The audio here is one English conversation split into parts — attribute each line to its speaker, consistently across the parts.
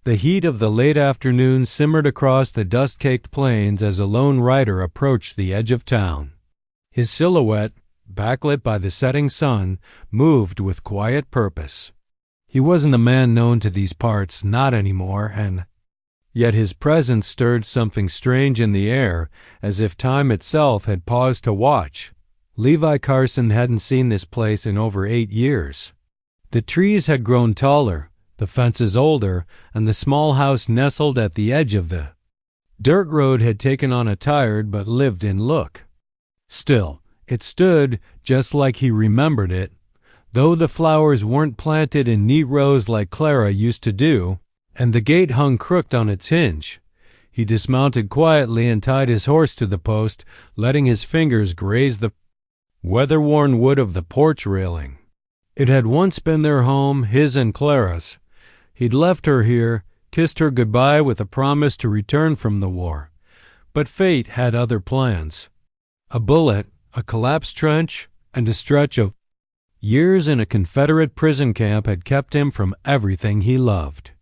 Speaker 1: The heat of the late afternoon simmered across the dust-caked plains as a lone rider approached the edge of town. His silhouette, backlit by the setting sun, moved with quiet purpose. He wasn't the man known to these parts, not anymore, and yet his presence stirred something strange in the air, as if time itself had paused to watch. Levi Carson hadn't seen this place in over 8 years. The trees had grown taller, the fences older, and the small house nestled at the edge of the dirt road had taken on a tired but lived-in look. Still, it stood just like he remembered it, though the flowers weren't planted in neat rows like Clara used to do, and the gate hung crooked on its hinge. He dismounted quietly and tied his horse to the post, letting his fingers graze the weather-worn wood of the porch railing. It had once been their home, his and Clara's. He'd left her here, kissed her goodbye with a promise to return from the war. But fate had other plans. A bullet, a collapsed trench, and a stretch of years in a Confederate prison camp had kept him from everything he loved.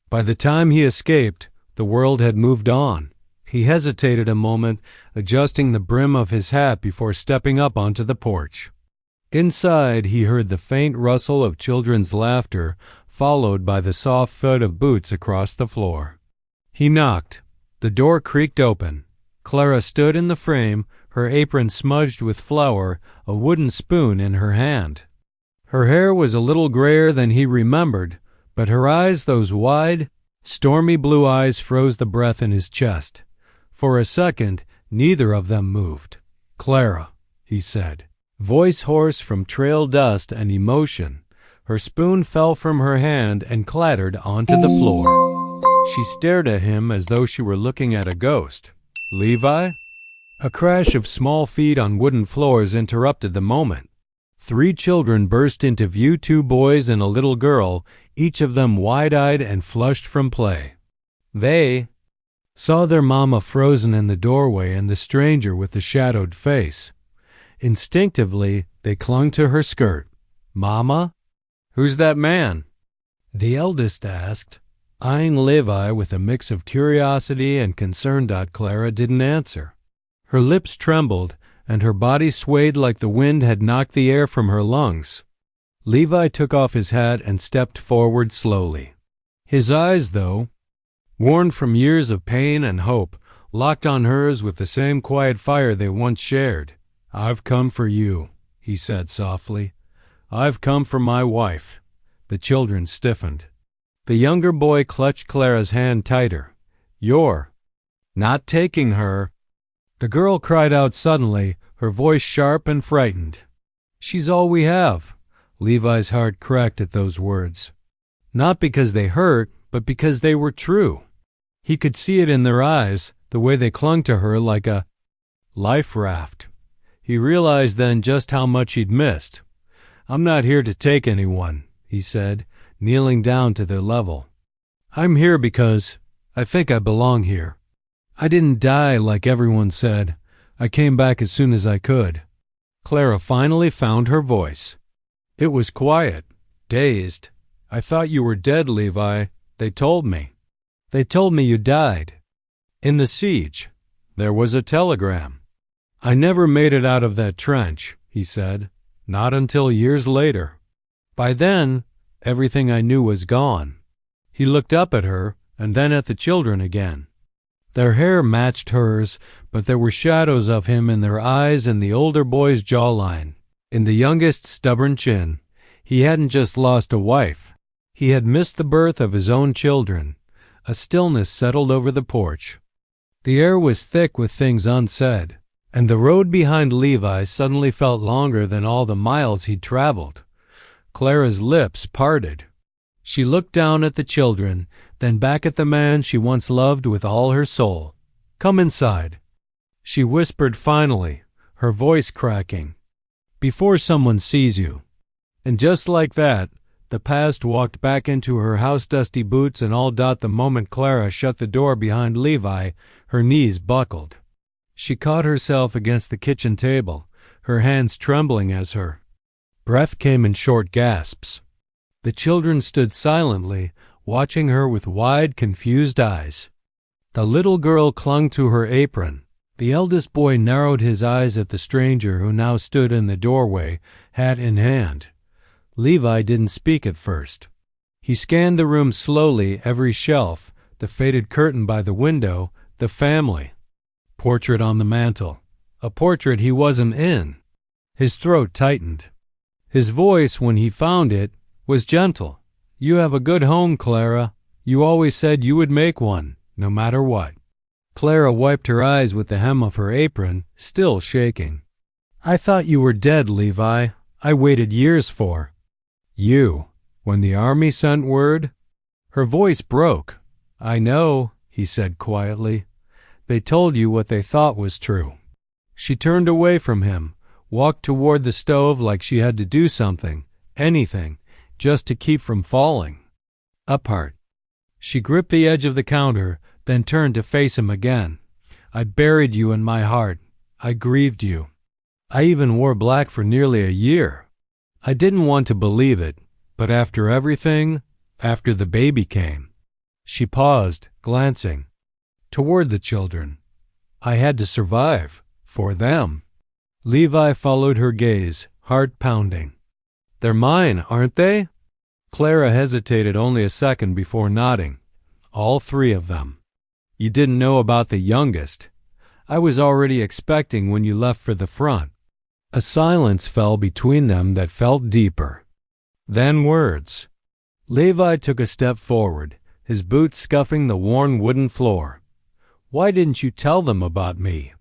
Speaker 1: By the time he escaped, the world had moved on. He hesitated a moment, adjusting the brim of his hat before stepping up onto the porch. Inside, he heard the faint rustle of children's laughter, followed by the soft thud of boots across the floor. He knocked. The door creaked open. Clara stood in the frame, her apron smudged with flour, a wooden spoon in her hand. Her hair was a little grayer than he remembered, but her eyes, those wide, stormy blue eyes, froze the breath in his chest. For a second, neither of them moved. "Clara," he said, voice hoarse from trail dust and emotion. Her spoon fell from her hand and clattered onto the floor. She stared at him as though she were looking at a ghost. "Levi?" A crash of small feet on wooden floors interrupted the moment. 3 children burst into view, 2 boys and a little girl, each of them wide-eyed and flushed from play. They saw their mama frozen in the doorway and the stranger with the shadowed face. Instinctively, they clung to her skirt. "Mama? Who's that man?" the eldest asked, eyeing Levi with a mix of curiosity and concern. Clara didn't answer. Her lips trembled, and her body swayed like the wind had knocked the air from her lungs. Levi took off his hat and stepped forward slowly. His eyes, though, worn from years of pain and hope, locked on hers with the same quiet fire they once shared. "I've come for you," he said softly. "I've come for my wife." The children stiffened. The younger boy clutched Clara's hand tighter. "You're not taking her?" The girl cried out suddenly, her voice sharp and frightened. "She's all we have." Levi's heart cracked at those words. Not because they hurt, but because they were true. He could see it in their eyes, the way they clung to her like a life raft. He realized then just how much he'd missed. "I'm not here to take anyone," he said, kneeling down to their level. "I'm here because I think I belong here. I didn't die like everyone said. I came back as soon as I could." Clara finally found her voice. It was quiet, dazed. "I thought you were dead, Levi. They told me. They told me you died. In the siege. There was a telegram." "I never made it out of that trench," he said. "Not until years later. By then, everything I knew was gone." He looked up at her, and then at the children again. Their hair matched hers, but there were shadows of him in their eyes and the older boy's jawline, in the youngest's stubborn chin. He hadn't just lost a wife. He had missed the birth of his own children. A stillness settled over the porch. The air was thick with things unsaid, and the road behind Levi suddenly felt longer than all the miles he'd traveled. Clara's lips parted. She looked down at the children, then back at the man she once loved with all her soul. "Come inside," she whispered finally, her voice cracking. "Before someone sees you." And just like that, the past walked back into her house-dusty boots and all. The moment Clara shut the door behind Levi, her knees buckled. She caught herself against the kitchen table, her hands trembling as her breath came in short gasps. The children stood silently, watching her with wide, confused eyes. The little girl clung to her apron. The eldest boy narrowed his eyes at the stranger who now stood in the doorway, hat in hand. Levi didn't speak at first. He scanned the room slowly, every shelf, the faded curtain by the window, the family. Portrait on the mantel. A portrait he wasn't in. His throat tightened. His voice, when he found it, was gentle. "You have a good home, Clara. You always said you would make one, no matter what." Clara wiped her eyes with the hem of her apron, still shaking. "I thought you were dead, Levi. I waited years for you. When the army sent word?" Her voice broke. "I know," he said quietly. "They told you what they thought was true." She turned away from him, walked toward the stove like she had to do something, anything, just to keep from falling apart. She gripped the edge of the counter, then turned to face him again. "I buried you in my heart. I grieved you. I even wore black for nearly a year. I didn't want to believe it, but after everything, after the baby came." She paused, glancing toward the children. "I had to survive, for them." Levi followed her gaze, heart pounding. "They're mine, aren't they?" Clara hesitated only a second before nodding. "All three of them." "You didn't know about the youngest. I was already expecting when you left for the front." A silence fell between them that felt deeper than words. Levi took a step forward, his boots scuffing the worn wooden floor. "Why didn't you tell them about me?"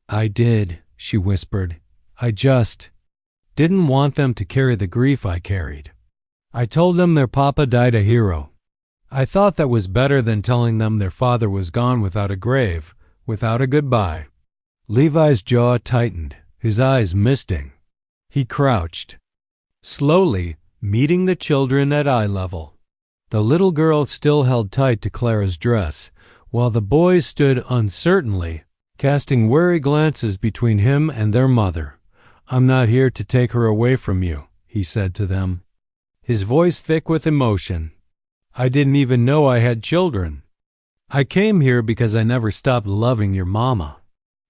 Speaker 1: "I did," she whispered. "I just didn't want them to carry the grief I carried. I told them their papa died a hero. I thought that was better than telling them their father was gone without a grave, without a goodbye." Levi's jaw tightened, his eyes misting. He crouched, slowly meeting the children at eye level. The little girl still held tight to Clara's dress, while the boys stood uncertainly, casting wary glances between him and their mother. "I'm not here to take her away from you," he said to them, his voice thick with emotion. "I didn't even know I had children. I came here because I never stopped loving your mama.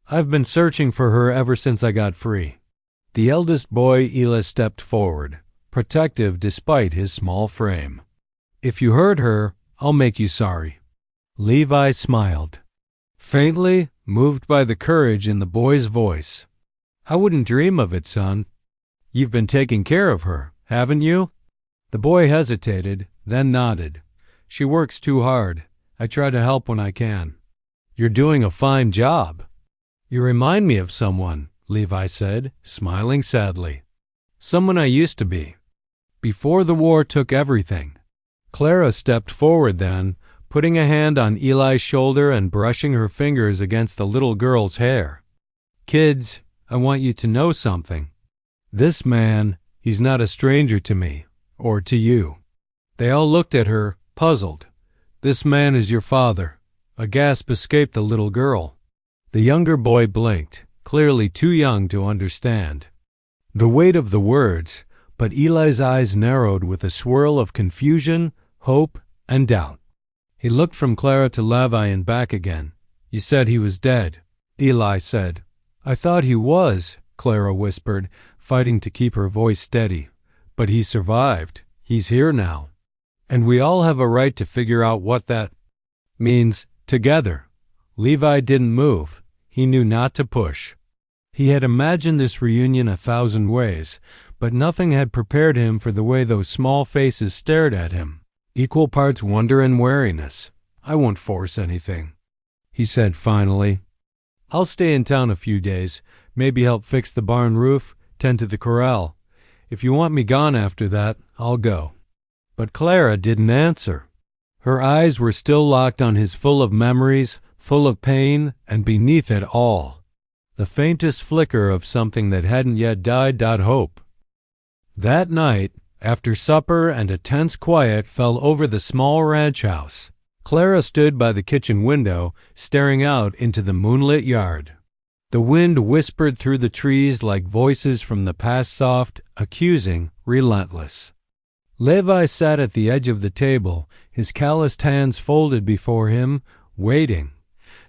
Speaker 1: I've been searching for her ever since I got free." The eldest boy, Eli, stepped forward, protective despite his small frame. "If you hurt her, I'll make you sorry." Levi smiled, faintly, moved by the courage in the boy's voice. "I wouldn't dream of it, son. You've been taking care of her, haven't you?" The boy hesitated, then nodded. "She works too hard. I try to help when I can." "You're doing a fine job." "You remind me of someone," Levi said, smiling sadly. "Someone I used to be, before the war took everything." Clara stepped forward then, putting a hand on Eli's shoulder and brushing her fingers against the little girl's hair. "Kids, I want you to know something. This man, he's not a stranger to me, or to you." They all looked at her, puzzled. "This man is your father." A gasp escaped the little girl. The younger boy blinked, clearly too young to understand the weight of the words, but Eli's eyes narrowed with a swirl of confusion, hope, and doubt. He looked from Clara to Levi and back again. "You said he was dead," Eli said. "I thought he was," Clara whispered, fighting to keep her voice steady. "But he survived. He's here now. And we all have a right to figure out what that means, together." Levi didn't move. He knew not to push. He had imagined this reunion 1,000 ways, but nothing had prepared him for the way those small faces stared at him. Equal parts wonder and wariness. "I won't force anything," he said finally. "I'll stay in town a few days, maybe help fix the barn roof, tend to the corral. If you want me gone after that, I'll go." But Clara didn't answer. Her eyes were still locked on his, full of memories, full of pain, and beneath it all, the faintest flicker of something that hadn't yet died. Hope. That night, after supper and a tense quiet fell over the small ranch house, Clara stood by the kitchen window, staring out into the moonlit yard. The wind whispered through the trees like voices from the past, soft, accusing, relentless. Levi sat at the edge of the table, his calloused hands folded before him, waiting.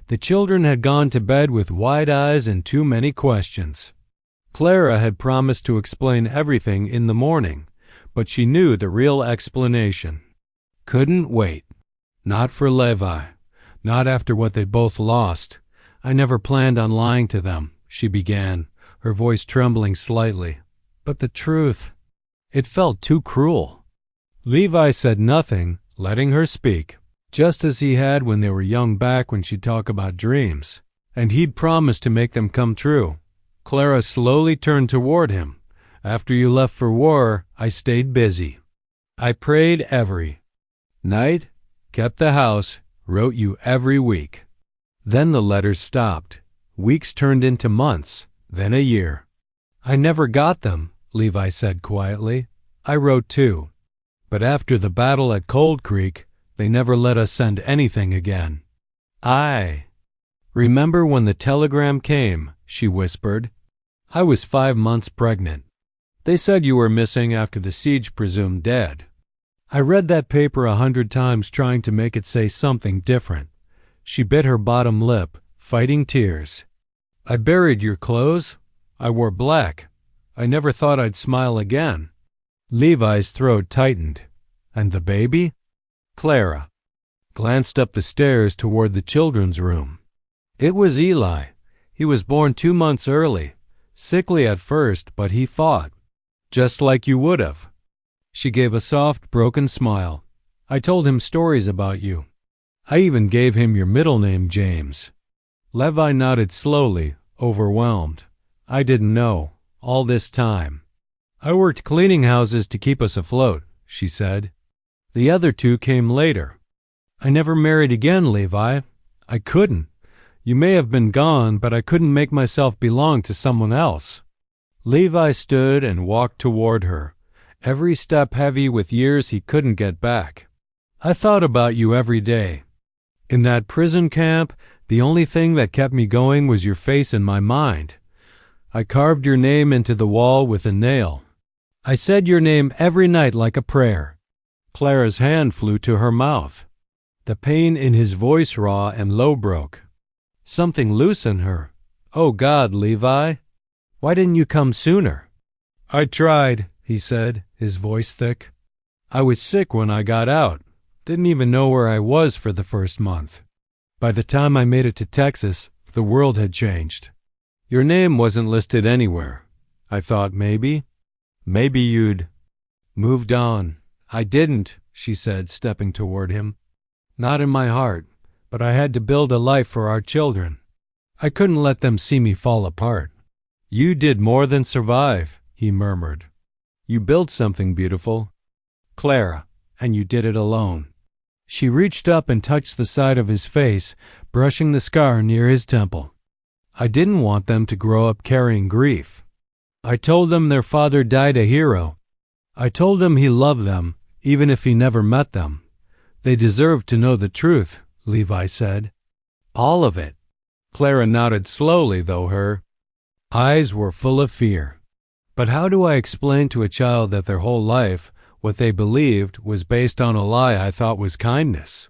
Speaker 1: The children had gone to bed with wide eyes and too many questions. Clara had promised to explain everything in the morning, but she knew the real explanation. Couldn't wait. Not for Levi. Not after what they both lost. I never planned on lying to them, she began, her voice trembling slightly. But the truth, it felt too cruel. Levi said nothing, letting her speak, just as he had when they were young back when she'd talk about dreams, and he'd promised to make them come true. Clara slowly turned toward him. After you left for war, I stayed busy. I prayed every night, kept the house, wrote you every week. Then the letters stopped. Weeks turned into months, then a year. I never got them, Levi said quietly. I wrote too. But after the battle at Cold Creek, they never let us send anything again. I remember when the telegram came, she whispered. I was 5 months pregnant. They said you were missing after the siege presumed dead. I read that paper 100 times trying to make it say something different. She bit her bottom lip, fighting tears. I buried your clothes. I wore black. I never thought I'd smile again. Levi's throat tightened. And the baby? Clara glanced up the stairs toward the children's room. It was Eli. He was born 2 months early. Sickly at first, but he fought. Just like you would have. She gave a soft, broken smile. I told him stories about you. I even gave him your middle name, James. Levi nodded slowly, overwhelmed. I didn't know, all this time. I worked cleaning houses to keep us afloat, she said. The other 2 came later. I never married again, Levi. I couldn't. You may have been gone, but I couldn't make myself belong to someone else. Levi stood and walked toward her, every step heavy with years he couldn't get back. I thought about you every day. In that prison camp, the only thing that kept me going was your face in my mind. I carved your name into the wall with a nail. I said your name every night like a prayer. Clara's hand flew to her mouth. The pain in his voice raw and low broke. Something loose in her. Oh God, Levi, why didn't you come sooner? I tried, he said, his voice thick. I was sick when I got out. Didn't even know where I was for the first month. By the time I made it to Texas, the world had changed. Your name wasn't listed anywhere. I thought maybe you'd moved on. I didn't, she said, stepping toward him. Not in my heart, but I had to build a life for our children. I couldn't let them see me fall apart. You did more than survive, he murmured. You built something beautiful, Clara, and you did it alone. She reached up and touched the side of his face, brushing the scar near his temple. I didn't want them to grow up carrying grief. I told them their father died a hero. I told them he loved them, even if he never met them. They deserved to know the truth, Levi said. All of it. Clara nodded slowly, though her eyes were full of fear. But how do I explain to a child that their whole life, what they believed, was based on a lie I thought was kindness?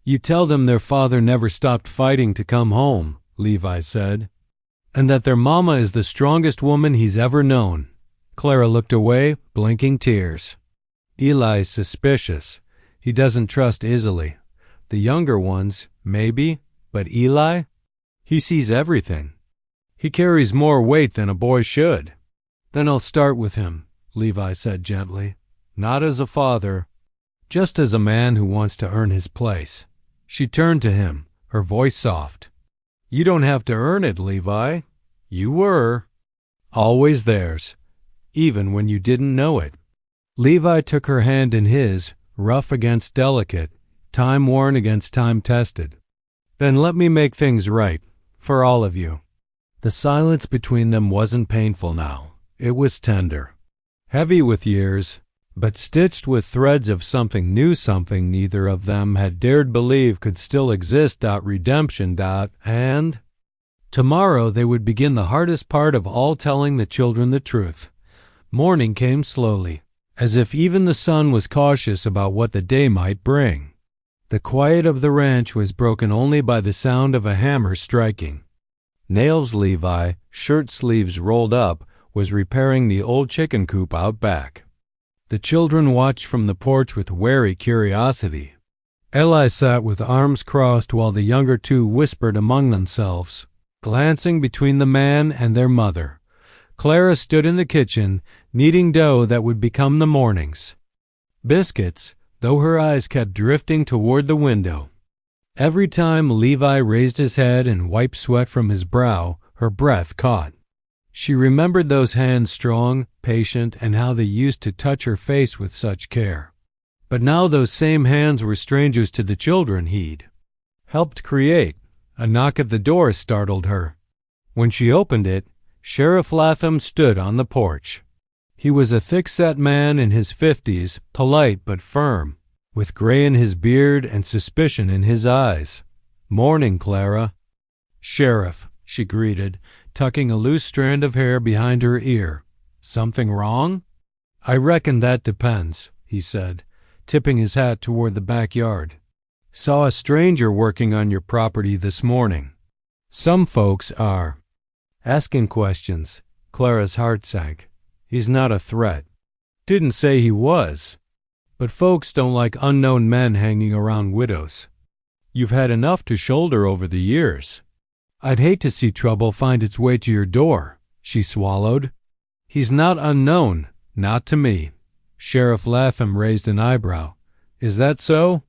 Speaker 1: You tell them their father never stopped fighting to come home, Levi said, and that their mama is the strongest woman he's ever known. Clara looked away, blinking tears. Eli's suspicious. He doesn't trust easily. The younger ones, maybe, but Eli? He sees everything. He carries more weight than a boy should. Then I'll start with him, Levi said gently. Not as a father, just as a man who wants to earn his place. She turned to him, her voice soft. You don't have to earn it, Levi. You were always theirs, even when you didn't know it. Levi took her hand in his, rough against delicate, time-worn against time-tested. Then let me make things right, for all of you. The silence between them wasn't painful now. It was tender. Heavy with years, but stitched with threads of something new, something neither of them had dared believe could still exist. Redemption. And tomorrow they would begin the hardest part of all, telling the children the truth. Morning came slowly. as if even the sun was cautious about what the day might bring. The quiet of the ranch was broken only by the sound of a hammer striking. Nails Levi, shirt sleeves rolled up, was repairing the old chicken coop out back. The children watched from the porch with wary curiosity. Eli sat with arms crossed while the younger two whispered among themselves, glancing between the man and their mother. Clara stood in the kitchen, kneading dough that would become the morning's biscuits, though her eyes kept drifting toward the window. Every time Levi raised his head and wiped sweat from his brow, her breath caught. She remembered those hands, strong, patient, and how they used to touch her face with such care. But now those same hands were strangers to the children he'd helped create. A knock at the door startled her. When she opened it, Sheriff Latham stood on the porch. He was a thick-set man in his 50s, polite but firm, with gray in his beard and suspicion in his eyes. "Morning, Clara." "Sheriff," she greeted, tucking a loose strand of hair behind her ear. "Something wrong?" "I reckon that depends," he said, tipping his hat toward the backyard. "Saw a stranger working on your property this morning. Some folks are asking questions." Clara's heart sank. "He's not a threat." "Didn't say he was. But folks don't like unknown men hanging around widows. You've had enough to shoulder over the years. I'd hate to see trouble find its way to your door," she swallowed. "He's not unknown, not to me." Sheriff Latham raised an eyebrow. "Is that so?"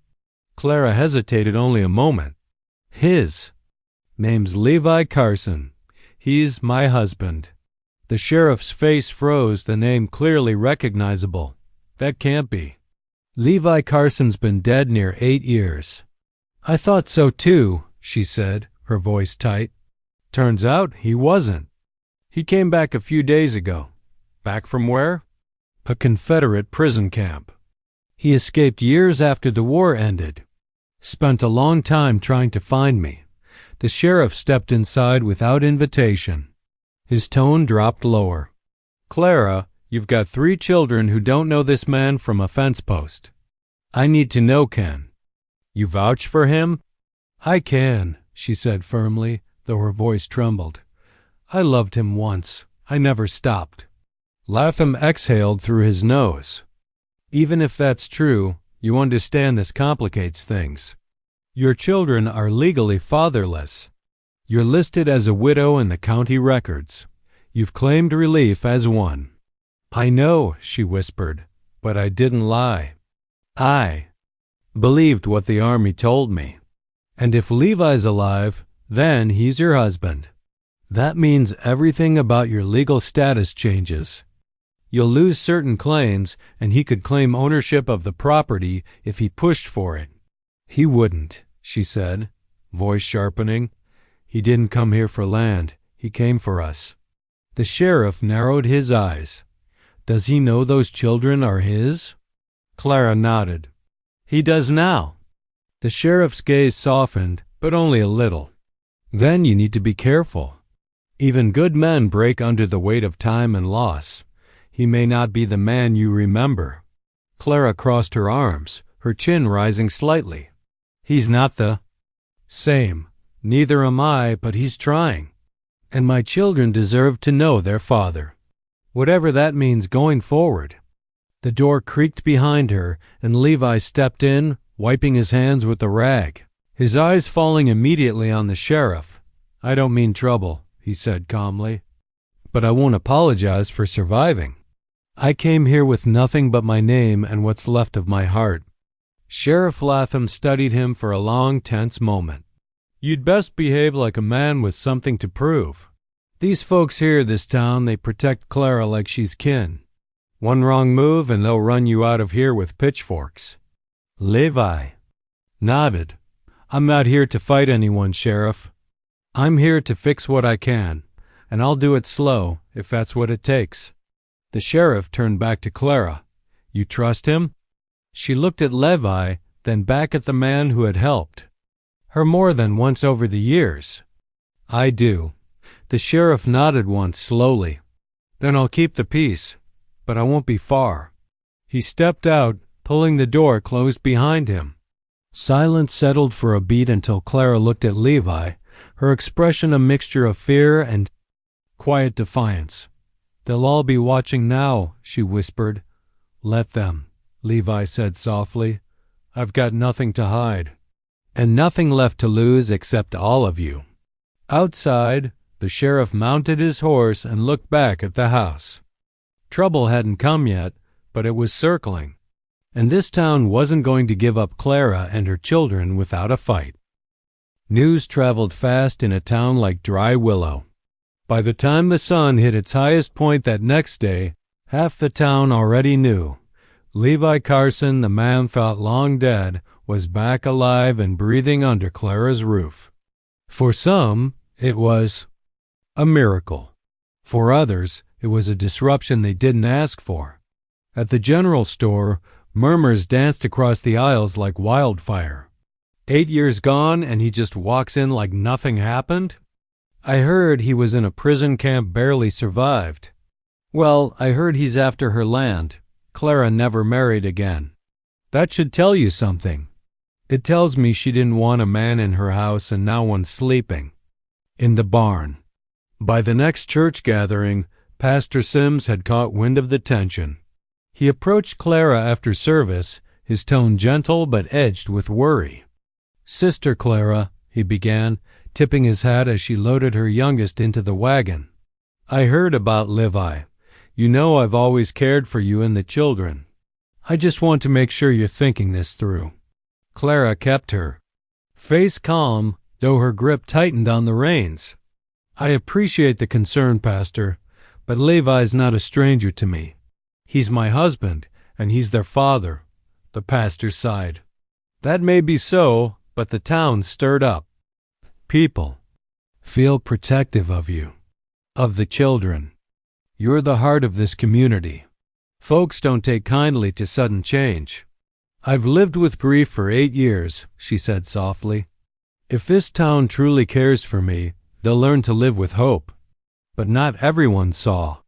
Speaker 1: Clara hesitated only a moment. "His name's Levi Carson. He's my husband." The sheriff's face froze, the name clearly recognizable. "That can't be. Levi Carson's been dead near 8 years." "I thought so too," she said, her voice tight. "Turns out he wasn't. He came back a few days ago." "Back from where?" "A Confederate prison camp. He escaped years after the war ended. Spent a long time trying to find me." The sheriff stepped inside without invitation. His tone dropped lower. "Clara, you've got 3 children who don't know this man from a fence post. I need to know, Ken. You vouch for him?" "I can," she said firmly, though her voice trembled. "I loved him once. I never stopped." Latham exhaled through his nose. "Even if that's true, you understand this complicates things. Your children are legally fatherless. You're listed as a widow in the county records. You've claimed relief as one." "I know," she whispered, "but I didn't lie. I believed what the Army told me. And if Levi's alive, then he's your husband. That means everything about your legal status changes. You'll lose certain claims, and he could claim ownership of the property if he pushed for it." "He wouldn't," she said, voice sharpening. "He didn't come here for land. He came for us." The sheriff narrowed his eyes. "Does he know those children are his?" Clara nodded. "He does now." The sheriff's gaze softened, but only a little. "Then you need to be careful. Even good men break under the weight of time and loss. He may not be the man you remember." Clara crossed her arms, her chin rising slightly. "He's not the same. Neither am I, but he's trying. And my children deserve to know their father, whatever that means going forward." The door creaked behind her, and Levi stepped in, wiping his hands with a rag, his eyes falling immediately on the sheriff. "I don't mean trouble," he said calmly, "but I won't apologize for surviving. I came here with nothing but my name and what's left of my heart." Sheriff Latham studied him for a long, tense moment. "You'd best behave like a man with something to prove. These folks here this town, they protect Clara like she's kin. One wrong move and they'll run you out of here with pitchforks." Levi nodded. "I'm not here to fight anyone, Sheriff. I'm here to fix what I can, and I'll do it slow if that's what it takes." The sheriff turned back to Clara. "You trust him?" She looked at Levi, then back at the man who had helped her more than once over the years. "I do." The sheriff nodded once slowly. "Then I'll keep the peace, but I won't be far." He stepped out, pulling the door closed behind him. Silence settled for a beat until Clara looked at Levi, her expression a mixture of fear and quiet defiance. "They'll all be watching now," she whispered. "Let them," Levi said softly. "I've got nothing to hide." "And nothing left to lose except all of you." Outside, the sheriff mounted his horse and looked back at the house. Trouble hadn't come yet, but it was circling. And this town wasn't going to give up Clara and her children without a fight. News traveled fast in a town like dry willow. By the time the sun hit its highest point that next day, half the town already knew. Levi Carson, the man thought long dead, was back alive and breathing under Clara's roof. For some, it was a miracle. For others, it was a disruption they didn't ask for. At the general store, murmurs danced across the aisles like wildfire. 8 years gone and he just walks in like nothing happened? I heard he was in a prison camp, barely survived. Well, I heard he's after her land. Clara never married again. That should tell you something. It tells me she didn't want a man in her house and now one's sleeping in the barn. By the next church gathering, Pastor Sims had caught wind of the tension. He approached Clara after service, his tone gentle but edged with worry. "Sister Clara," he began, tipping his hat as she loaded her youngest into the wagon. "I heard about Levi. You know I've always cared for you and the children. I just want to make sure you're thinking this through." Clara kept her face calm, though her grip tightened on the reins. "I appreciate the concern, Pastor, but Levi's not a stranger to me. He's my husband, and he's their father." The pastor sighed. "That may be so, but the town stirred up. People feel protective of you, of the children. You're the heart of this community. Folks don't take kindly to sudden change." "I've lived with grief for 8 years," she said softly. "If this town truly cares for me, they'll learn to live with hope." But not everyone saw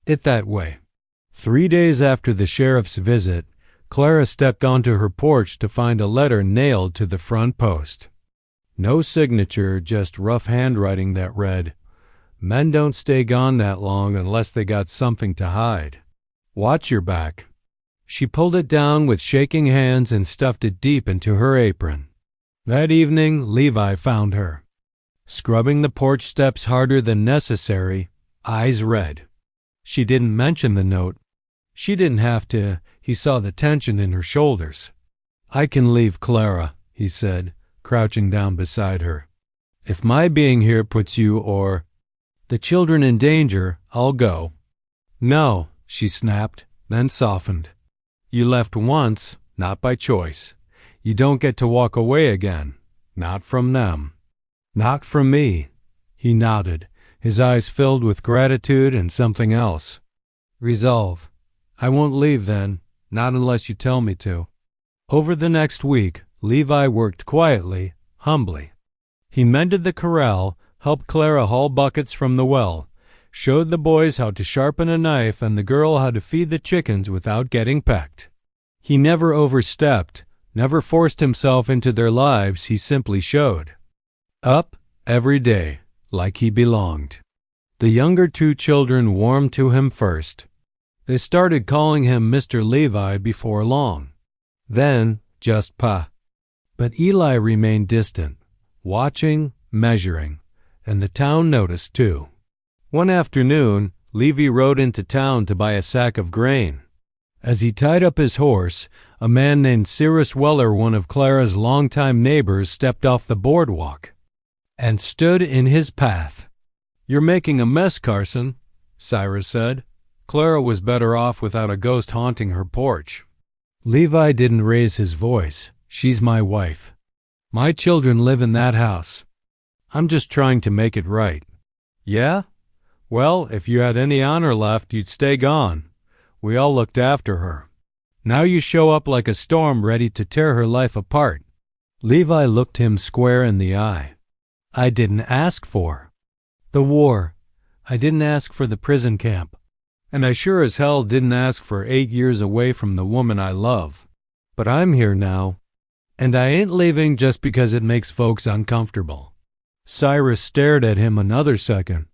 Speaker 1: it that way. 3 days after the sheriff's visit, Clara stepped onto her porch to find a letter nailed to the front post. No signature, just rough handwriting that read, "Men don't stay gone that long unless they got something to hide. Watch your back." She pulled it down with shaking hands and stuffed it deep into her apron. That evening, Levi found her, scrubbing the porch steps harder than necessary, eyes red. She didn't mention the note. She didn't have to. He saw the tension in her shoulders. "I can leave Clara," he said, crouching down beside her. "If my being here puts you or the children in danger, I'll go." "No," she snapped, then softened. "You left once, not by choice. You don't get to walk away again. Not from them. Not from me." He nodded, his eyes filled with gratitude and something else. "Resolve. I won't leave then, not unless you tell me to." Over the next week, Levi worked quietly, humbly. He mended the corral, helped Clara haul buckets from the well, showed the boys how to sharpen a knife and the girl how to feed the chickens without getting pecked. He never overstepped, never forced himself into their lives, he simply showed up every day, like he belonged. The younger 2 children warmed to him first. They started calling him Mr. Levi before long. Then just Pa. But Eli remained distant, watching, measuring, and the town noticed too. One afternoon, Levi rode into town to buy a sack of grain. As he tied up his horse, a man named Cyrus Weller, one of Clara's longtime neighbors, stepped off the boardwalk and stood in his path. "You're making a mess, Carson," Cyrus said. Clara was better off without a ghost haunting her porch. Levi didn't raise his voice. "She's my wife. My children live in that house. I'm just trying to make it right." "Yeah? Well, if you had any honor left, you'd stay gone. We all looked after her. Now you show up like a storm ready to tear her life apart." Levi looked him square in the eye. "I didn't ask for the war. I didn't ask for the prison camp. And I sure as hell didn't ask for 8 years away from the woman I love. But I'm here now, and I ain't leaving just because it makes folks uncomfortable." Cyrus stared at him another second,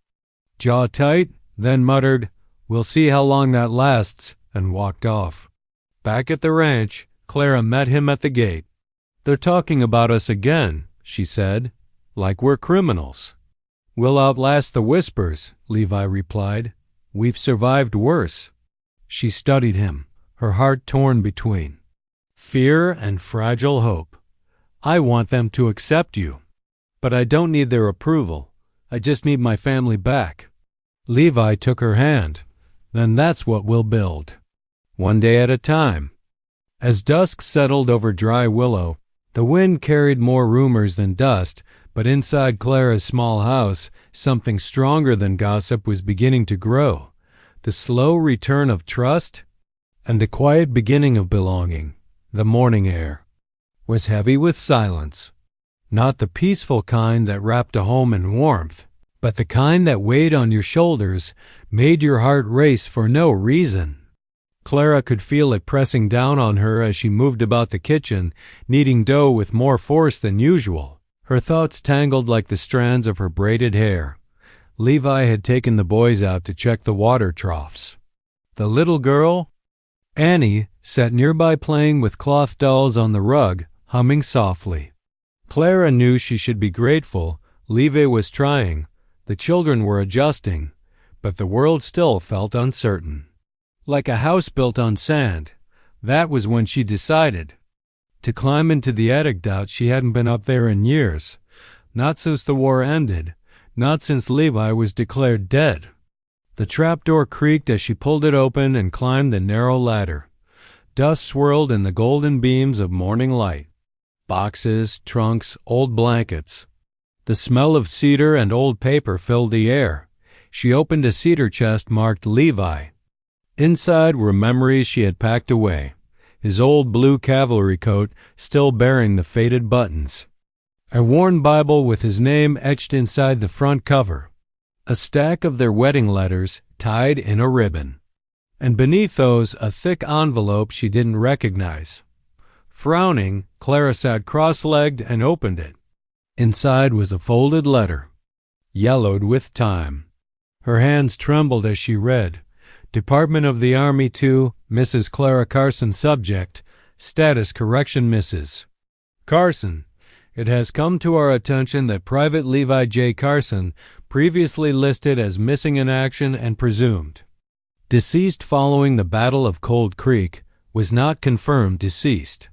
Speaker 1: jaw tight, then muttered, "We'll see how long that lasts," and walked off. Back at the ranch, Clara met him at the gate. "They're talking about us again," she said, "like we're criminals." "We'll outlast the whispers," Levi replied. "We've survived worse." She studied him, her heart torn between fear and fragile hope. "I want them to accept you, but I don't need their approval. I just need my family back." Levi took her hand. "Then that's what we'll build, one day at a time." As dusk settled over Dry Willow, the wind carried more rumors than dust, but inside Clara's small house, something stronger than gossip was beginning to grow. The slow return of trust and the quiet beginning of belonging. The morning air was heavy with silence, not the peaceful kind that wrapped a home in warmth, but the kind that weighed on your shoulders, made your heart race for no reason. Clara could feel it pressing down on her as she moved about the kitchen, kneading dough with more force than usual. Her thoughts tangled like the strands of her braided hair. Levi had taken the boys out to check the water troughs. The little girl, Annie, sat nearby playing with cloth dolls on the rug, humming softly. Clara knew she should be grateful. Levi was trying. The children were adjusting, but the world still felt uncertain. Like a house built on sand, that was when she decided to climb into the attic. Doubt she hadn't been up there in years, not since the war ended, not since Levi was declared dead. The trapdoor creaked as she pulled it open and climbed the narrow ladder. Dust swirled in the golden beams of morning light. Boxes, trunks, old blankets. The smell of cedar and old paper filled the air. She opened a cedar chest marked Levi. Inside were memories she had packed away, his old blue cavalry coat still bearing the faded buttons, a worn Bible with his name etched inside the front cover, a stack of their wedding letters tied in a ribbon, and beneath those a thick envelope she didn't recognize. Frowning, Clara sat cross-legged and opened it. Inside was a folded letter, yellowed with time. Her hands trembled as she read, "Department of the Army to Mrs. Clara Carson. Subject, status correction Mrs. Carson. It has come to our attention that Private Levi J. Carson, previously listed as missing in action and presumed deceased following the Battle of Cold Creek, was not confirmed deceased.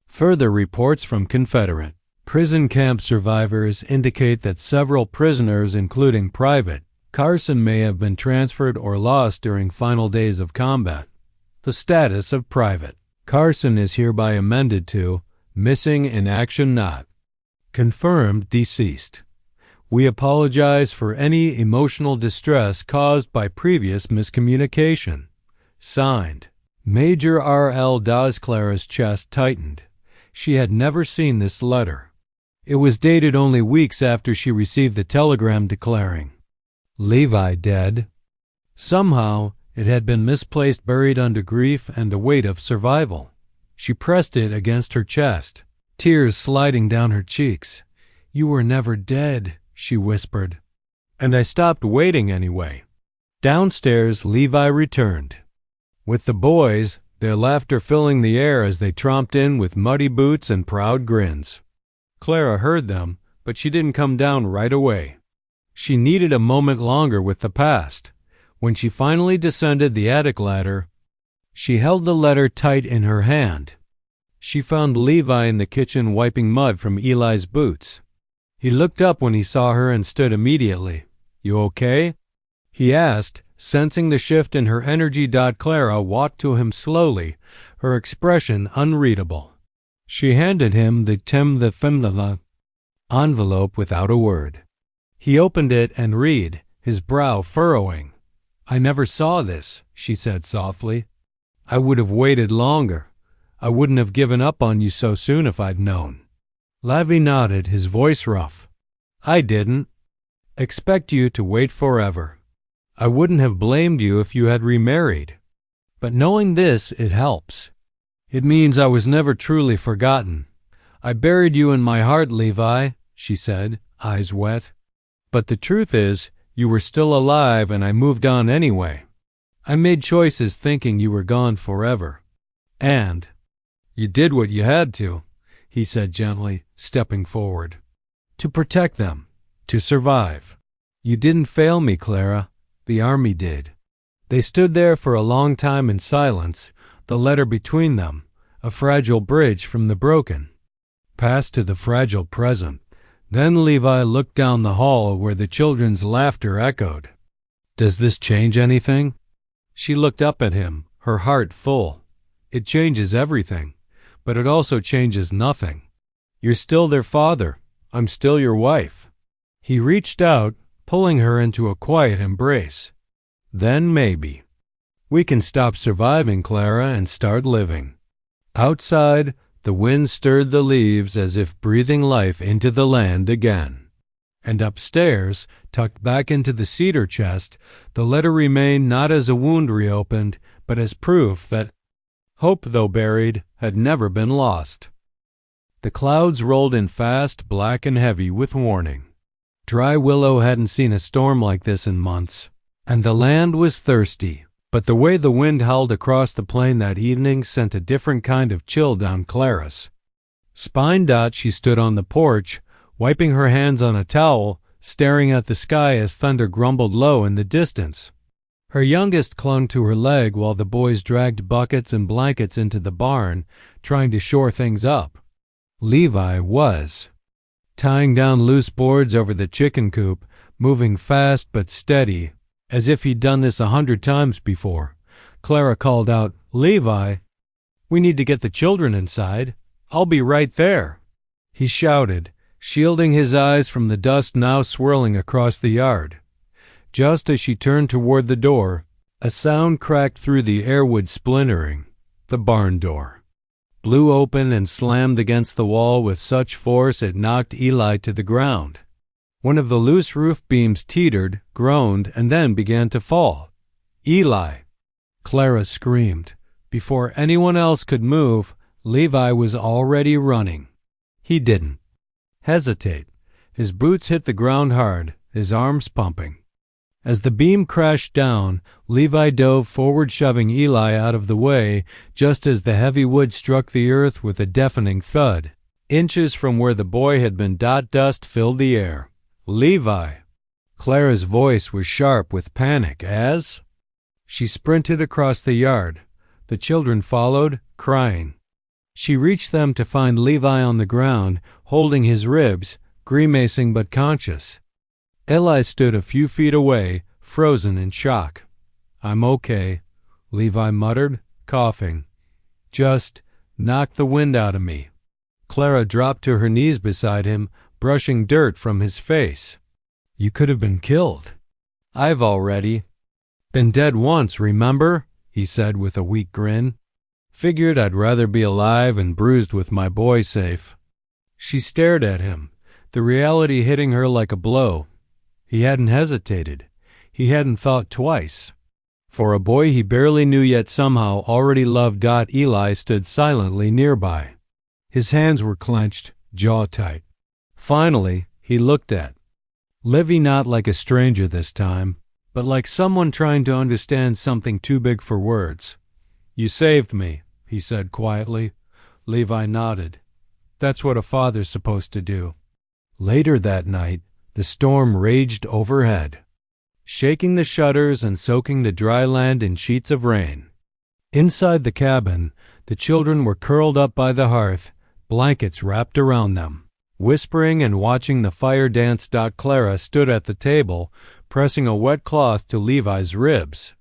Speaker 1: Further reports from Confederate prison camp survivors indicate that several prisoners, including Private Carson, may have been transferred or lost during final days of combat. The status of Private Carson is hereby amended to missing in action, not confirmed deceased. We apologize for any emotional distress caused by previous miscommunication. Signed, Major R.L. Dawes. Clara's chest tightened. She had never seen this letter. It was dated only weeks after she received the telegram declaring Levi dead. Somehow, it had been misplaced, buried under grief and the weight of survival. She pressed it against her chest, tears sliding down her cheeks. "You were never dead," she whispered. "And I stopped waiting anyway." Downstairs, Levi returned with the boys, their laughter filling the air as they tromped in with muddy boots and proud grins. Clara heard them, but she didn't come down right away. She needed a moment longer with the past. When she finally descended the attic ladder, she held the letter tight in her hand. She found Levi in the kitchen wiping mud from Eli's boots. He looked up when he saw her and stood immediately. "You okay?" he asked, sensing the shift in her energy. Clara walked to him slowly, her expression unreadable. She handed him the envelope without a word. He opened it and read, his brow furrowing. "I never saw this," she said softly. "I would have waited longer. I wouldn't have given up on you so soon if I'd known." Levi nodded, his voice rough. "I didn't expect you to wait forever. I wouldn't have blamed you if you had remarried. But knowing this, it helps. It means I was never truly forgotten. I buried you in my heart, Levi, she said, eyes wet. But the truth is, you were still alive and I moved on anyway. I made choices thinking you were gone forever. And you did what you had to, he said gently, stepping forward. To protect them, to survive. You didn't fail me, Clara. The army did. They stood there for a long time in silence, the letter between them, a fragile bridge from the broken, past to the fragile present. Then Levi looked down the hall where the children's laughter echoed. Does this change anything? She looked up at him, her heart full. It changes everything, but it also changes nothing. You're still their father. I'm still your wife. He reached out, pulling her into a quiet embrace. Then maybe. We can stop surviving, Clara, and start living. Outside, the wind stirred the leaves as if breathing life into the land again. And upstairs, tucked back into the cedar chest, the letter remained not as a wound reopened, but as proof that hope, though buried, had never been lost. The clouds rolled in fast, black and heavy with warning. Dry Willow hadn't seen a storm like this in months, and the land was thirsty. But the way the wind howled across the plain that evening sent a different kind of chill down Clara's spine. She stood on the porch, wiping her hands on a towel, staring at the sky as thunder grumbled low in the distance. Her youngest clung to her leg while the boys dragged buckets and blankets into the barn, trying to shore things up. Levi was tying down loose boards over the chicken coop, moving fast but steady, as if he'd done this 100 times before. Clara called out, Levi, we need to get the children inside. I'll be right there. He shouted, shielding his eyes from the dust now swirling across the yard. Just as she turned toward the door, a sound cracked through the airwood splintering. The barn door blew open and slammed against the wall with such force it knocked Eli to the ground. One of the loose roof beams teetered, groaned, and then began to fall. Eli! Clara screamed. Before anyone else could move, Levi was already running. He didn't hesitate. His boots hit the ground hard, his arms pumping. As the beam crashed down, Levi dove forward, shoving Eli out of the way, just as the heavy wood struck the earth with a deafening thud. Inches from where the boy had been, dust filled the air. Levi! Clara's voice was sharp with panic as she sprinted across the yard. The children followed, crying. She reached them to find Levi on the ground, holding his ribs, grimacing but conscious. Eli stood a few feet away, frozen in shock. I'm okay, Levi muttered, coughing. Just knocked the wind out of me. Clara dropped to her knees beside him, brushing dirt from his face. You could have been killed. I've already been dead once, remember? He said with a weak grin. Figured I'd rather be alive and bruised with my boy safe. She stared at him, the reality hitting her like a blow. He hadn't hesitated. He hadn't thought twice. For a boy he barely knew yet somehow already loved. Eli stood silently nearby. His hands were clenched, jaw tight. Finally, he looked at Livy, not like a stranger this time, but like someone trying to understand something too big for words. You saved me, he said quietly. Levi nodded. That's what a father's supposed to do. Later that night, the storm raged overhead, shaking the shutters and soaking the dry land in sheets of rain. Inside the cabin, the children were curled up by the hearth, blankets wrapped around them, whispering and watching the fire dance. Clara stood at the table, pressing a wet cloth to Levi's ribs.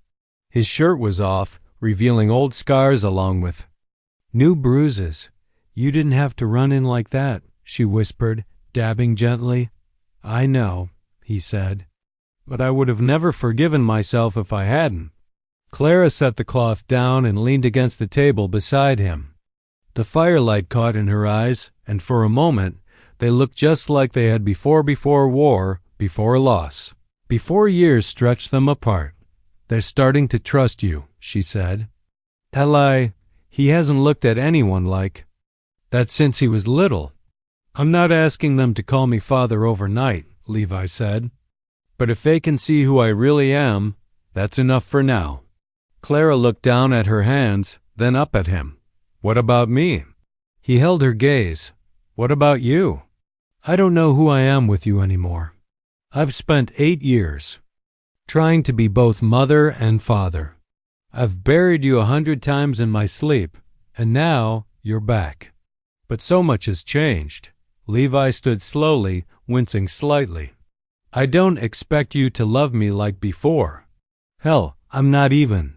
Speaker 1: His shirt was off, revealing old scars along with new bruises. You didn't have to run in like that, she whispered, dabbing gently. I know, he said, but I would have never forgiven myself if I hadn't. Clara set the cloth down and leaned against the table beside him. The firelight caught in her eyes, and for a moment they looked just like they had before war, before loss. Before years stretched them apart. They're starting to trust you, she said. Eli, he hasn't looked at anyone like that since he was little. I'm not asking them to call me father overnight, Levi said. But if they can see who I really am, that's enough for now. Clara looked down at her hands, then up at him. What about me? He held her gaze. What about you? I don't know who I am with you anymore. I've spent 8 years trying to be both mother and father. I've buried you 100 times in my sleep, and now you're back. But so much has changed. Levi stood slowly, wincing slightly. I don't expect you to love me like before. Hell, I'm not even.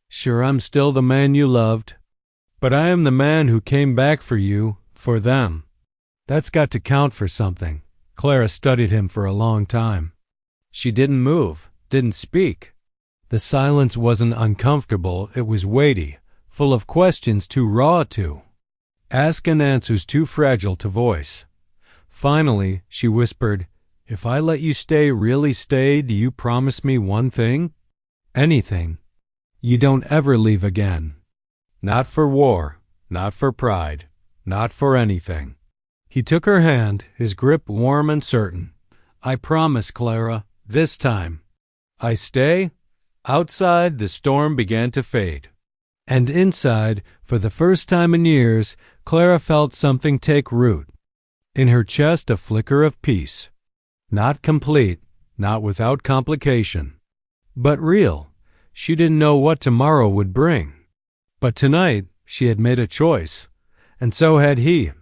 Speaker 1: Sure, I'm still the man you loved, but I am the man who came back for you, for them. That's got to count for something. Clara studied him for a long time. She didn't move, didn't speak. The silence wasn't uncomfortable, it was weighty, full of questions too raw to ask and answers too fragile to voice. Finally, she whispered, If I let you stay, really stay, do you promise me one thing? Anything. You don't ever leave again. Not for war, not for pride, not for anything. He took her hand, his grip warm and certain. I promise, Clara, this time. I stay. Outside, the storm began to fade. And inside, for the first time in years, Clara felt something take root. In her chest, a flicker of peace. Not complete, not without complication, but real. She didn't know what tomorrow would bring. But tonight, she had made a choice, and so had he.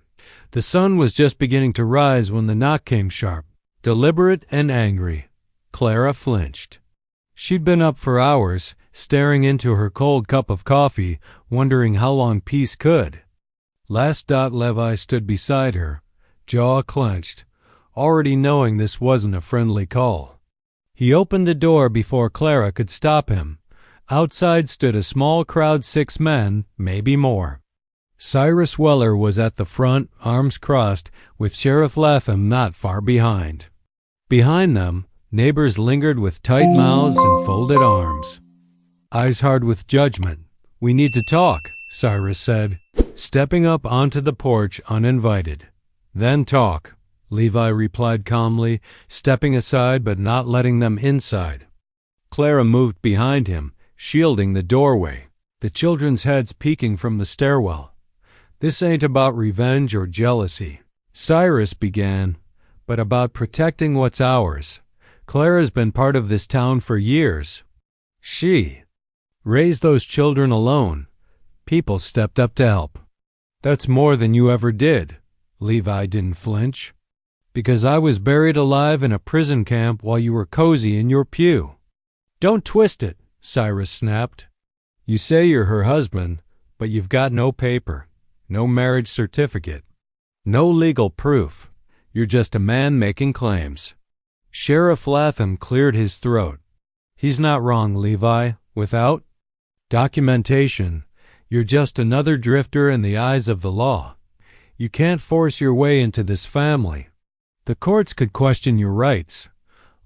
Speaker 1: The sun was just beginning to rise when the knock came sharp, deliberate and angry. Clara flinched. She'd been up for hours, staring into her cold cup of coffee, wondering how long peace could. Last Levi stood beside her, jaw clenched, already knowing this wasn't a friendly call. He opened the door before Clara could stop him. Outside stood a small crowd, 6 men, maybe more. Cyrus Weller was at the front, arms crossed, with Sheriff Latham not far behind. Behind them, neighbors lingered with tight mouths and folded arms, eyes hard with judgment. We need to talk, Cyrus said, stepping up onto the porch uninvited. Then talk, Levi replied calmly, stepping aside but not letting them inside. Clara moved behind him, shielding the doorway, the children's heads peeking from the stairwell. This ain't about revenge or jealousy, Cyrus began, but about protecting what's ours. Clara's been part of this town for years. She raised those children alone. People stepped up to help. That's more than you ever did. Levi didn't flinch. Because I was buried alive in a prison camp while you were cozy in your pew. Don't twist it, Cyrus snapped. You say you're her husband, but you've got no paper, no marriage certificate, no legal proof. You're just a man making claims. Sheriff Latham cleared his throat. He's not wrong, Levi. Without documentation, you're just another drifter in the eyes of the law. You can't force your way into this family. The courts could question your rights.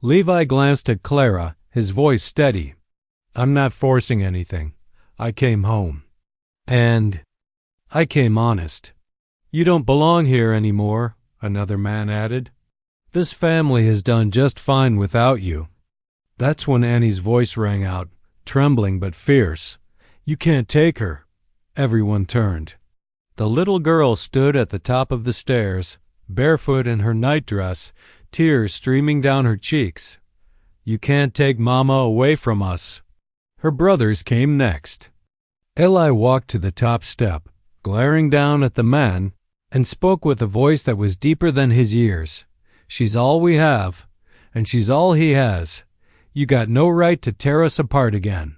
Speaker 1: Levi glanced at Clara, his voice steady. I'm not forcing anything. I came home. And I came honest. You don't belong here anymore, another man added. This family has done just fine without you. That's when Annie's voice rang out, trembling but fierce. You can't take her. Everyone turned. The little girl stood at the top of the stairs, barefoot in her nightdress, tears streaming down her cheeks. You can't take Mama away from us. Her brothers came next. Eli walked to the top step, glaring down at the men, and spoke with a voice that was deeper than his ears. She's all we have, and she's all he has. You got no right to tear us apart again.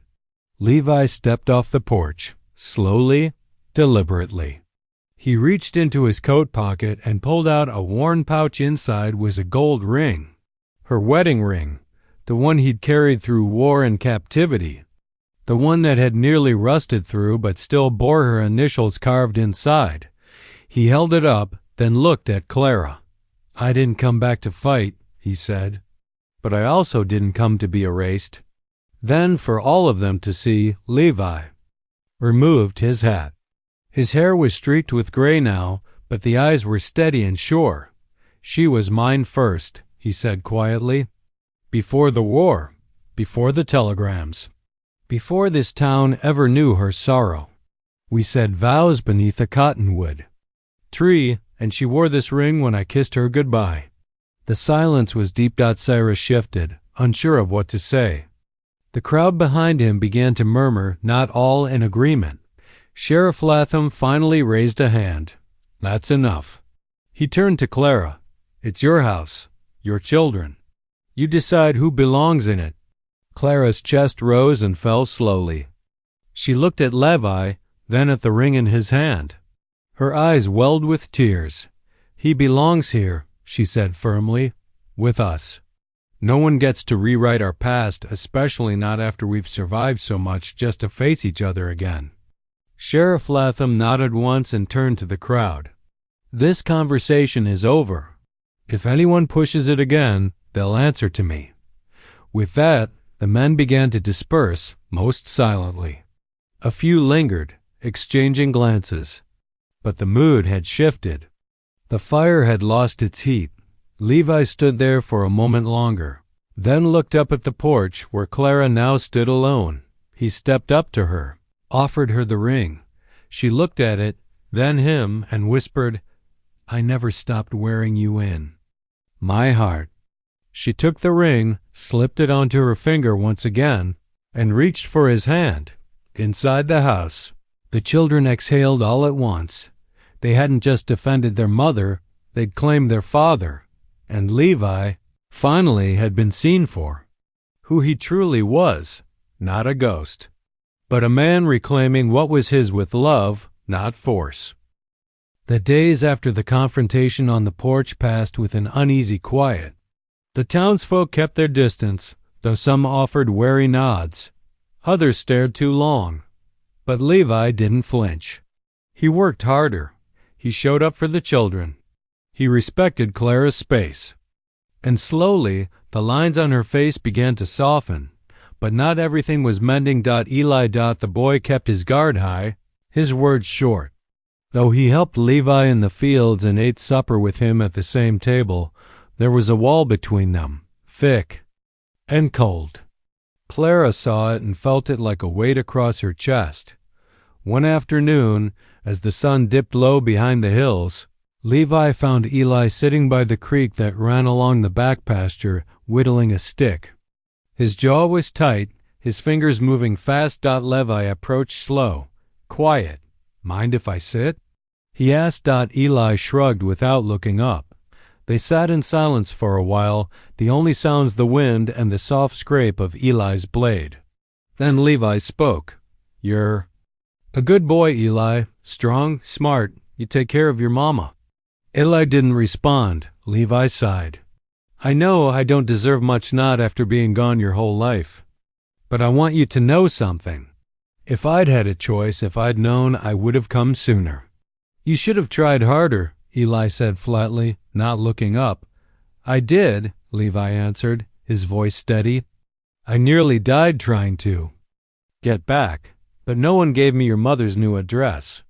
Speaker 1: Levi stepped off the porch, slowly, deliberately. He reached into his coat pocket and pulled out a worn pouch. Inside was a gold ring. Her wedding ring, the one he'd carried through war and captivity. The one that had nearly rusted through but still bore her initials carved inside. He held it up, then looked at Clara. I didn't come back to fight, he said. but I also didn't come to be erased. Then, for all of them to see, Levi removed his hat. His hair was streaked with gray now, but the eyes were steady and sure. "She was mine first," he said quietly. "Before the war, before the telegrams, before this town ever knew her sorrow. We said vows beneath a cottonwood tree, and she wore this ring when I kissed her goodbye." The silence was deep. Sarah shifted, unsure of what to say. The crowd behind him began to murmur, not all in agreement. Sheriff Latham finally raised a hand. "That's enough." He turned to Clara. "It's your house, your children. You decide who belongs in it." Clara's chest rose and fell slowly. She looked at Levi, then at the ring in his hand. Her eyes welled with tears. "He belongs here," she said firmly, "with us. No one gets to rewrite our past, especially not after we've survived so much just to face each other again." Sheriff Latham nodded once and turned to the crowd. "This conversation is over. If anyone pushes it again, they'll answer to me." With that, the men began to disperse, most silently. A few lingered, exchanging glances. But the mood had shifted. The fire had lost its heat. Levi stood there for a moment longer, then looked up at the porch where Clara now stood alone. He stepped up to her, offered her the ring. She looked at it, then him, and whispered, "I never stopped wearing you in my heart." She took the ring, slipped it onto her finger once again, and reached for his hand. Inside the house, the children exhaled all at once. They hadn't just defended their mother, they'd claimed their father. And Levi, finally, had been seen for who he truly was, not a ghost, but a man reclaiming what was his with love, not force. The days after the confrontation on the porch passed with an uneasy quiet. The townsfolk kept their distance, though some offered wary nods. Others stared too long. But Levi didn't flinch. He worked harder. He showed up for the children. He respected Clara's space. And slowly, the lines on her face began to soften. But not everything was mending. Eli. The boy kept his guard high, his words short. Though he helped Levi in the fields and ate supper with him at the same table, there was a wall between them, thick and cold. Clara saw it and felt it like a weight across her chest. One afternoon, as the sun dipped low behind the hills, Levi found Eli sitting by the creek that ran along the back pasture, whittling a stick. His jaw was tight, his fingers moving fast. Levi approached slow, quiet. "Mind if I sit?" he asked. Eli shrugged without looking up. They sat in silence for a while, the only sounds the wind and the soft scrape of Eli's blade. Then Levi spoke. "You're a good boy, Eli. Strong, smart. You take care of your mama." Eli didn't respond. Levi sighed. "I know I don't deserve much, not after being gone your whole life. But I want you to know something. If I'd had a choice, if I'd known, I would have come sooner." "You should have tried harder," Eli said flatly, not looking up. "I did," Levi answered, his voice steady. "I nearly died trying to get back, but no one gave me your mother's new address.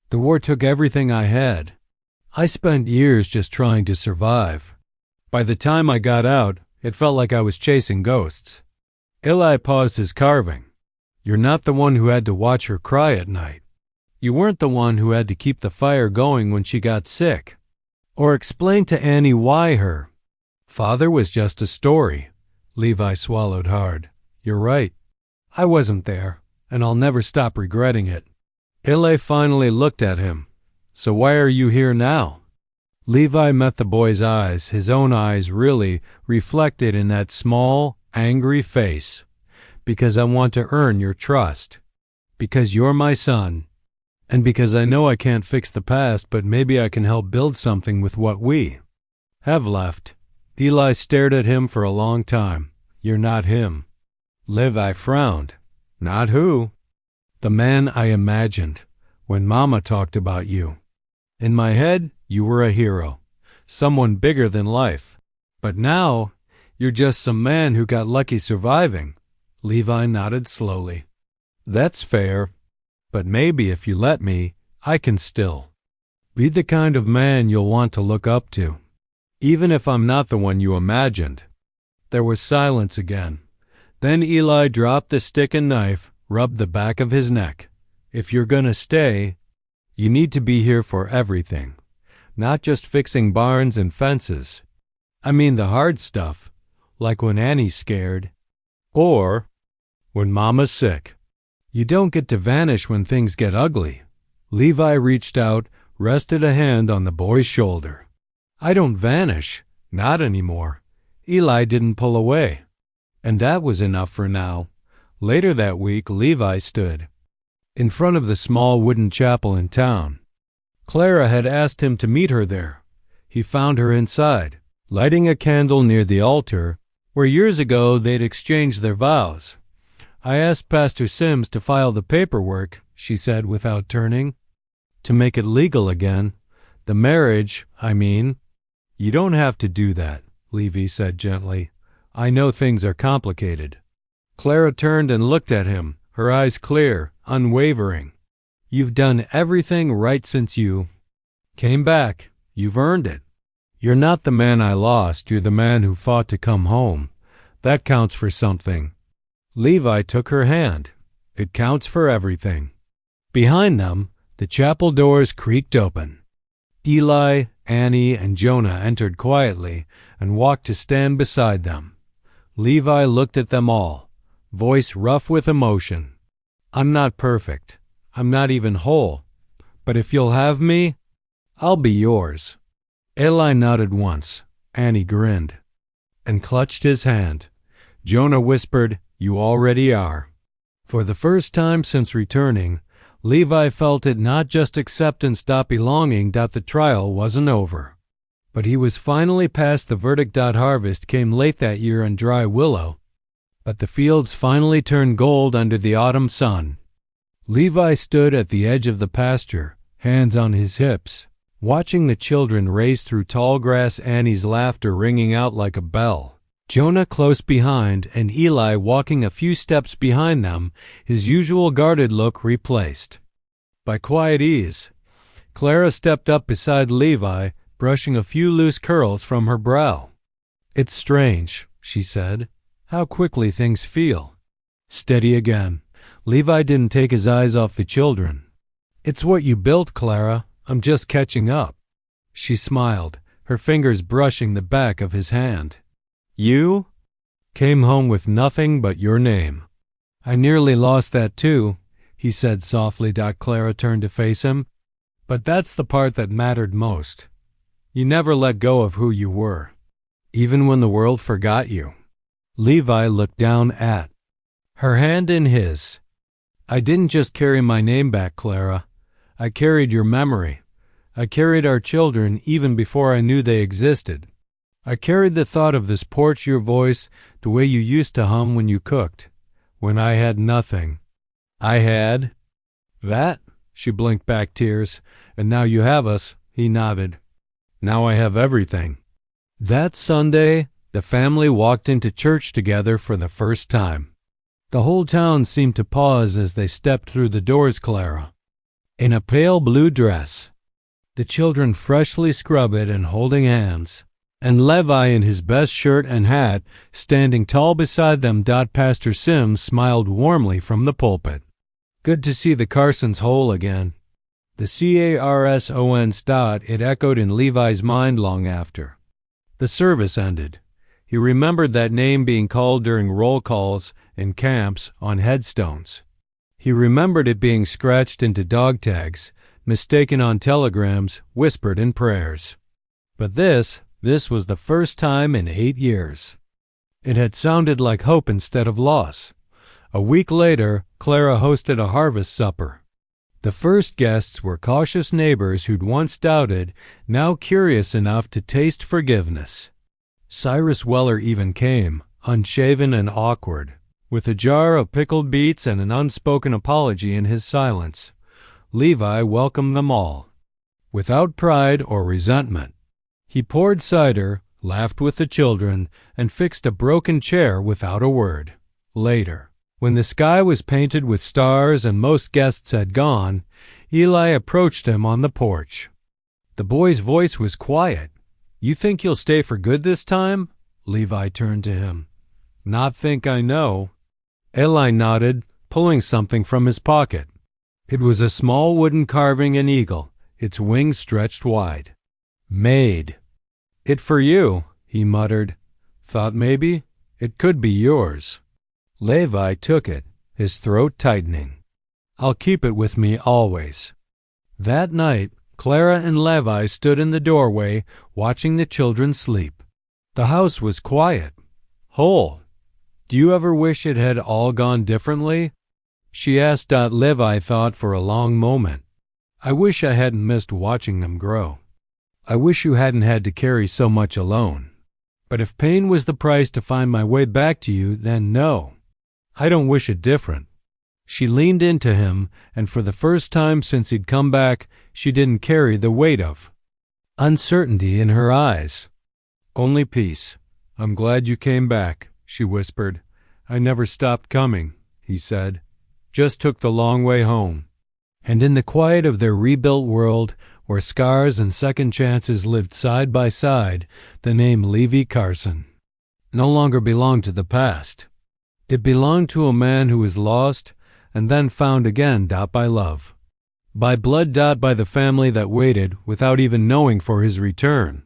Speaker 1: The war took everything I had. I spent years just trying to survive. By the time I got out, it felt like I was chasing ghosts." Eli paused his carving. "You're not the one who had to watch her cry at night. You weren't the one who had to keep the fire going when she got sick, or explain to Annie why her father was just a story." Levi swallowed hard. "You're right. I wasn't there, and I'll never stop regretting it." Eli finally looked at him. "So why are you here now?" Levi met the boy's eyes, his own eyes really, reflected in that small, angry face. "Because I want to earn your trust. Because you're my son. And because I know I can't fix the past, but maybe I can help build something with what we have left." Eli stared at him for a long time. "You're not him." Levi frowned. "Not who?" "The man I imagined when Mama talked about you. In my head, you were a hero, someone bigger than life. But now," You're just some man who got lucky surviving." Levi nodded slowly. "That's fair. But maybe if you let me, I can still be the kind of man you'll want to look up to, even if I'm not the one you imagined." There was silence again. Then Eli dropped the stick and knife, rubbed the back of his neck. "If you're gonna stay, you need to be here for everything, not just fixing barns and fences. I mean the hard stuff, like when Annie's scared, or when Mama's sick. You don't get to vanish when things get ugly." Levi reached out, rested a hand on the boy's shoulder. "I don't vanish, not anymore." Eli didn't pull away. And that was enough for now. Later that week, Levi stood in front of the small wooden chapel in town. Clara had asked him to meet her there. He found her inside, lighting a candle near the altar, where years ago they'd exchanged their vows. "I asked Pastor Sims to file the paperwork," she said without turning, "to make it legal again. The marriage, I mean." "You don't have to do that," Levi said gently. "I know things are complicated." Clara turned and looked at him, her eyes clear, unwavering. "You've done everything right since you came back. You've earned it. You're not the man I lost, you're the man who fought to come home. That counts for something." Levi took her hand. "It counts for everything." Behind them, the chapel doors creaked open. Eli, Annie, and Jonah entered quietly and walked to stand beside them. Levi looked at them all, voice rough with emotion. "I'm not perfect. I'm not even whole. But if you'll have me, I'll be yours." Eli nodded once. Annie grinned and clutched his hand. Jonah whispered, "You already are." For the first time since returning, Levi felt it not just acceptance, belonging, the trial wasn't over. But he was finally past the verdict. Harvest came late that year on Dry Willow, but the fields finally turned gold under the autumn sun. Levi stood at the edge of the pasture, hands on his hips, watching the children race through tall grass, Annie's laughter ringing out like a bell. Jonah close behind, and Eli walking a few steps behind them, his usual guarded look replaced by quiet ease. Clara stepped up beside Levi, brushing a few loose curls from her brow. "It's strange," she said, "how quickly things feel." Steady again. Levi didn't take his eyes off the children. "It's what you built, Clara. I'm just catching up." She smiled, her fingers brushing the back of his hand. "You came home with nothing but your name." "I nearly lost that too," he said softly. Clara turned to face him. "But that's the part that mattered most. You never let go of who you were, even when the world forgot you." Levi looked down at her hand in his. "I didn't just carry my name back, Clara. I carried your memory. I carried our children even before I knew they existed. I carried the thought of this porch, your voice, the way you used to hum when you cooked, when I had nothing." "I had that?" She blinked back tears. "And now you have us." He nodded. "Now I have everything." That Sunday, the family walked into church together for the first time. The whole town seemed to pause as they stepped through the doors. Clara in a pale blue dress, the children freshly scrubbed and holding hands, and Levi in his best shirt and hat, standing tall beside them. Pastor Sims smiled warmly from the pulpit. "Good to see the Carsons whole again." The Carsons. It echoed in Levi's mind long after the service ended. He remembered that name being called during roll calls in camps, on headstones. He remembered it being scratched into dog tags, mistaken on telegrams, whispered in prayers. But this was the first time in 8 years. It had sounded like hope instead of loss. A week later, Clara hosted a harvest supper. The first guests were cautious neighbors who'd once doubted, now curious enough to taste forgiveness. Cyrus Weller even came, unshaven and awkward, with a jar of pickled beets and an unspoken apology in his silence. Levi welcomed them all, without pride or resentment. He poured cider, laughed with the children, and fixed a broken chair without a word. Later, when the sky was painted with stars and most guests had gone, Eli approached him on the porch. The boy's voice was quiet. "You think you'll stay for good this time?" Levi turned to him. "Not think I know." Eli nodded, pulling something from his pocket. It was a small wooden carving an eagle, its wings stretched wide. "Made it for you," he muttered. "Thought maybe it could be yours." Levi took it, his throat tightening. "I'll keep it with me always." That night, Clara and Levi stood in the doorway, watching the children sleep. The house was quiet, whole. "Do you ever wish it had all gone differently?" she asked. Levi thought for a long moment. "I wish I hadn't missed watching them grow. I wish you hadn't had to carry so much alone. But if pain was the price to find my way back to you, then no. I don't wish it different." She leaned into him, and for the first time since he'd come back, she didn't carry the weight of uncertainty in her eyes. "Only peace. I'm glad you came back," she whispered. "I never stopped coming," he said. "Just took the long way home." And in the quiet of their rebuilt world, where scars and second chances lived side by side, the name Levi Carson no longer belonged to the past. It belonged to a man who was lost and then found again. By love, by blood, by the family that waited without even knowing for his return.